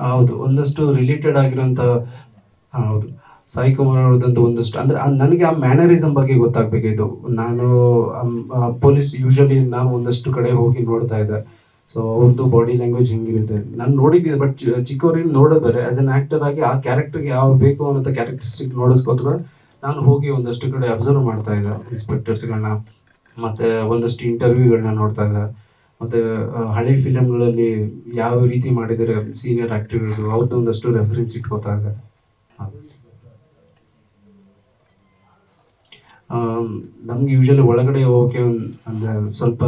ಹೌದು, ಒಂದಷ್ಟು ರಿಲೇಟೆಡ್ ಆಗಿರೋಂಥ. ಹೌದು, ಸಾಯಿ ಕುಮಾರ್ ಅವ್ರದ್ದಂತೂ ಒಂದಷ್ಟು ಅಂದ್ರೆ ನನಗೆ ಆ ಮ್ಯಾನರಿಸಮ್ ಬಗ್ಗೆ ಗೊತ್ತಾಗಬೇಕಿತ್ತು. ನಾನು ಪೊಲೀಸ್ ಯೂಶಲಿ ನಾನು ಒಂದಷ್ಟು ಕಡೆ ಹೋಗಿ ನೋಡ್ತಾ ಇದ್ದೆ. ಸೊ ಅವ್ರದ್ದು ಬಾಡಿ ಲ್ಯಾಂಗ್ವೇಜ್ ಹೆಂಗಿರುತ್ತೆ ನಾನು ನೋಡಿದ್ದೆ. ಬಟ್ ಚಿಕ್ಕವರಿಂದ ನೋಡೋದು ಬೇರೆ. ಆಸ್ ಅನ್ ಆಕ್ಟರ್ ಆಗಿ ಆ ಕ್ಯಾರೆಕ್ಟರ್ಗೆ ಯಾವ ಬೇಕು ಅನ್ನೋ ಕ್ಯಾರೆಕ್ಟರಿಸ್ಟಿಕ್ ನೋಡಿಸ್ಕೋಸ್ಕರ ನಾನು ಹೋಗಿ ಒಂದಷ್ಟು ಕಡೆ ಅಬ್ಸರ್ವ್ ಮಾಡ್ತಾ ಇದ್ದೆ ಇನ್ಸ್ಪೆಕ್ಟರ್ಸ್ಗಳನ್ನ, ಮತ್ತೆ ಒಂದಷ್ಟು ಇಂಟರ್ವ್ಯೂಗಳನ್ನ ನೋಡ್ತಾ ಇದ್ದೆ. ಮತ್ತೆ ಹಳೆ ಫಿಲಮ್ಗಳಲ್ಲಿ ಯಾವ ರೀತಿ ಮಾಡಿದರೆ ಸೀನಿಯರ್ ಆಕ್ಟರ್ಗಳು ಅವ್ರದ್ದು ಒಂದಷ್ಟು ರೆಫರೆನ್ಸ್ ಇಟ್ಕೋತಾ ಇದೆ. ನಮ್ಗೆ ಯೂಶಲಿ ಒಳಗಡೆ ಹೋಗೋಕೆ ಅಂದ್ರೆ ಸ್ವಲ್ಪ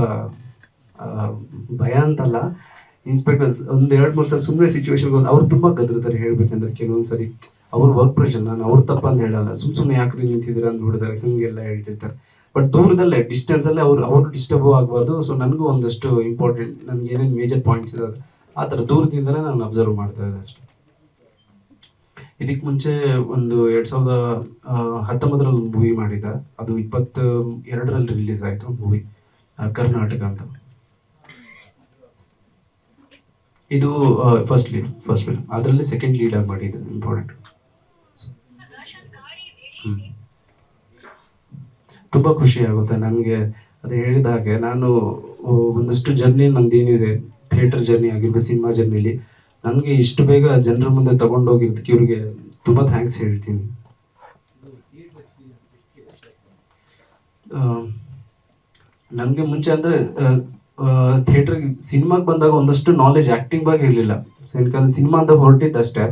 ಭಯ ಅಂತಲ್ಲ. ಇನ್ಸ್ಪೆಕ್ಟರ್ಸ್ ಒಂದು ಎರಡು ಮೂರು ಸಲ ಸುಮ್ಮನೆ ಸಿಚುವೇಶನ್ ಅವ್ರು ತುಂಬಾ ಗದ್ರತಾರೆ. ಹೇಳ್ಬೇಕಂದ್ರೆ ಕೆಲವೊಂದ್ಸರಿ ಅವ್ರ ವರ್ಕ್ ಪ್ರೆಷರ್, ನಾನು ಅವ್ರ ತಪ್ಪ ಅಂತ ಹೇಳಲ್ಲ, ಸುಮ್ಮನೆ ಯಾಕ್ರಿ ನಿಂತಿದ್ದೀರ ಅಂತ ನೋಡಿದಾರೆ ಹಿಂಗೆಲ್ಲ ಹೇಳ್ತಿರ್ತಾರೆ. ಬಟ್ ದೂರದಲ್ಲೇ ಡಿಸ್ಟೆನ್ಸ್ ಅಲ್ಲೇ ಅವ್ರು ಡಿಸ್ಟರ್ಬ್ ಆಗಬಾರ್ದು. ಸೊ ನನಗೂ ಒಂದಷ್ಟು ಇಂಪಾರ್ಟೆಂಟ್, ನನ್ಗೆ ಏನೇನು ಮೇಜರ್ ಪಾಯಿಂಟ್ಸ್ ಇರೋದು ಆ ಥರ ದೂರದಿಂದಲೇ ನಾನು ಅಬ್ಸರ್ವ್ ಮಾಡ್ತಾ ಇದ್ದೆ ಅಷ್ಟೇ. ಇದಕ್ಕೆ ಮುಂಚೆ ಒಂದು 2019 ಮೂವಿ ಮಾಡಿದ್ದೆ. ಅದು 22ರಲ್ಲಿ ರಿಲೀಸ್ ಆಯಿತು ಮೂವಿ, ಕರ್ನಾಟಕ ಅಂತ. ಇದು ಫಸ್ಟ್ ಫಿಲ್ಮ್, ಅದರಲ್ಲಿ ಸೆಕೆಂಡ್ ಲೀಡ್ ಆಗಿ ಮಾಡಿದ್ದೆ, ಇಂಪಾರ್ಟೆಂಟ್. ತುಂಬ ಖುಷಿ ಆಗುತ್ತೆ ನನಗೆ. ಅದು ಹೇಳಿದ ಹಾಗೆ ನಾನು ಒಂದಷ್ಟು ಜರ್ನಿ ನಂದೇನಿದೆ, ಥಿಯೇಟರ್ ಜರ್ನಿ ಆಗಿರ್ಬೋದು, ಸಿನಿಮಾ ಜರ್ನಿಲಿ ನನಗೆ ಇಷ್ಟು ಬೇಗ ಜನರ ಮುಂದೆ ತಗೊಂಡೋಗಿದ್ದಕ್ಕೆ ಇವ್ರಿಗೆ ತುಂಬ ಥ್ಯಾಂಕ್ಸ್ ಹೇಳ್ತೀನಿ. ನನಗೆ ಮುಂಚೆ ಅಂದರೆ ಥಿಯೇಟ್ರಿಗೆ ಸಿನಿಮಾಗೆ ಬಂದಾಗ ಒಂದಷ್ಟು ನಾಲೆಜ್ ಆ್ಯಕ್ಟಿಂಗ್ ಬಗ್ಗೆ ಇರಲಿಲ್ಲ. ಯಾಕಂದರೆ ಸಿನಿಮಾ ಅಂತ ಹೊರಟಿದ್ದಷ್ಟೇ.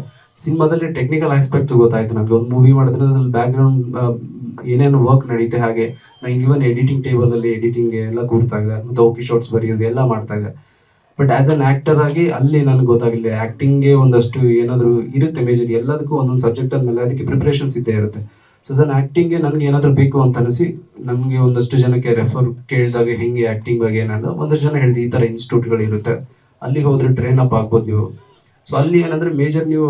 ಸಿನಿಮಾದಲ್ಲಿ ಟೆಕ್ನಿಕಲ್ ಆಸ್ಪೆಕ್ಟ್ಸ್ ಗೊತ್ತಾಯ್ತು ನನಗೆ. ಒಂದು ಮೂವಿ ಮಾಡಿದ್ರೆ ಅದ್ರಲ್ಲಿ ಬ್ಯಾಕ್ಗ್ರೌಂಡ್ ಏನೇನು ವರ್ಕ್ ನಡೀತೆ, ಹಾಗೆ ನಾನು ಇವನ್ ಎಡಿಟಿಂಗ್ ಟೇಬಲಲ್ಲಿ ಎಡಿಟಿಂಗ್ ಎಲ್ಲ ಕೂರ್ತಾ ಇದೆ, ಮತ್ತು ಓಕೆ ಶಾರ್ಟ್ಸ್ ಬರೆಯೋದು ಎಲ್ಲ ಮಾಡ್ತಾ ಇದೆ. ಬಟ್ ಆ್ಯಸ್ ಅನ್ ಆ್ಯಕ್ಟರ್ ಆಗಿ ಅಲ್ಲಿ ನನಗೆ ಗೊತ್ತಾಗಲಿಲ್ಲ. ಆ್ಯಕ್ಟಿಂಗ್ಗೆ ಒಂದಷ್ಟು ಏನಾದರೂ ಇರುತ್ತೆ ಮೇಜರ್, ಎಲ್ಲದಕ್ಕೂ ಒಂದೊಂದು ಸಬ್ಜೆಕ್ಟ್ ಆದಮೇಲೆ ಅದಕ್ಕೆ ಪ್ರಿಪ್ರೇಷನ್ಸ್ ಇದ್ದೇ ಇರುತ್ತೆ. ಸೊ ಆಸ್ ಅನ್ ಆ್ಯಕ್ಟಿಂಗ್ಗೆ ನನಗೆ ಏನಾದರೂ ಬೇಕು ಅಂತ ಅನಿಸಿ ನಮಗೆ ಒಂದಷ್ಟು ಜನಕ್ಕೆ ರೆಫರ್ ಕೇಳಿದಾಗ ಹೆಂಗೆ ಆ್ಯಕ್ಟಿಂಗ್ ಬಗ್ಗೆ ಏನಂದ್ರೆ ಒಂದಷ್ಟು ಜನ ಹೇಳಿದ್ರು ಈ ಥರ ಇನ್ಸ್ಟಿಟ್ಯೂಟ್ಗಳಿರುತ್ತೆ, ಅಲ್ಲಿಗೆ ಹೋದರೆ ಟ್ರೈನ್ ಅಪ್ ಆಗ್ಬೋದು ನೀವು. ಸೊ ಅಲ್ಲಿ ಏನಂದರೆ ಮೇಜರ್ ನೀವು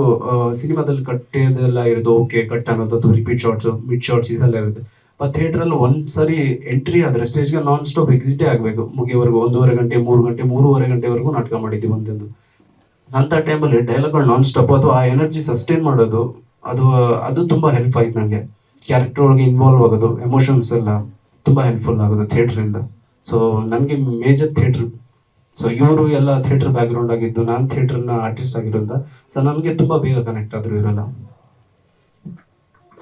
ಸಿನಿಮಾದಲ್ಲಿ ಕಟ್ಟೋದೆಲ್ಲ ಇರುತ್ತೆ, ಓಕೆ ಕಟ್ ಅನ್ನೋದು ಅಥವಾ ರಿಪೀಟ್ ಶಾರ್ಟ್ಸು, ಮಿಡ್ ಶಾರ್ಟ್ಸ್ ಇದೆಲ್ಲ ಇರುತ್ತೆ. ಮತ್ತು ಥಿಯೇಟ್ರಲ್ಲಿ ಒಂದು ಸರಿ ಎಂಟ್ರಿ ಆದರೆ ಸ್ಟೇಜ್ಗೆ ನಾನ್ ಸ್ಟಾಪ್ ಎಕ್ಸಿಟೇ ಆಗಬೇಕು ಮುಗಿಯವರೆಗೂ. 1.5 ಗಂಟೆ 3 ಗಂಟೆ 3.5 ಗಂಟೆವರೆಗೂ ನಾಟಕ ಮಾಡಿದ್ದೀವಿ ಒಂದೊಂದು. ಅಂಥ ಟೈಮಲ್ಲಿ ಡೈಲಾಗ್ಗಳು ನಾನ್ ಸ್ಟಾಪ್ ಅಥವಾ ಆ ಎನರ್ಜಿ ಸಸ್ಟೈನ್ ಮಾಡೋದು, ಅದು ತುಂಬ ಹೆಲ್ಪ್ ಆಯ್ತು ನನಗೆ. ಕ್ಯಾರೆಕ್ಟರ್ ಒಳಗೆ ಇನ್ವಾಲ್ವ್ ಆಗೋದು, ಎಮೋಷನ್ಸ್ ಎಲ್ಲ ತುಂಬ ಹೆಲ್ಪ್ಫುಲ್ ಆಗೋದು ಥಿಯೇಟ್ರಿಂದ. ಸೊ ನನಗೆ ಮೇಜರ್ ಥಿಯೇಟ್ರ್. ಸೊ ಇವರು ಎಲ್ಲ ಥಿಯೇಟರ್ ಬ್ಯಾಕ್ಗ್ರೌಂಡ್ ಆಗಿದ್ದು, ನಾನು ಥಿಯೇಟರ್ನ ಆರ್ಟಿಸ್ಟ್ ಆಗಿರೋದ್ರಿಂದ ಸೊ ನನಗೆ ತುಂಬ ಬೇಗ ಕನೆಕ್ಟ್ ಆದರು ಇವರೆಲ್ಲ.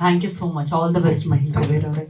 Thank you so much. All the best Mahendra ಅವರೇ.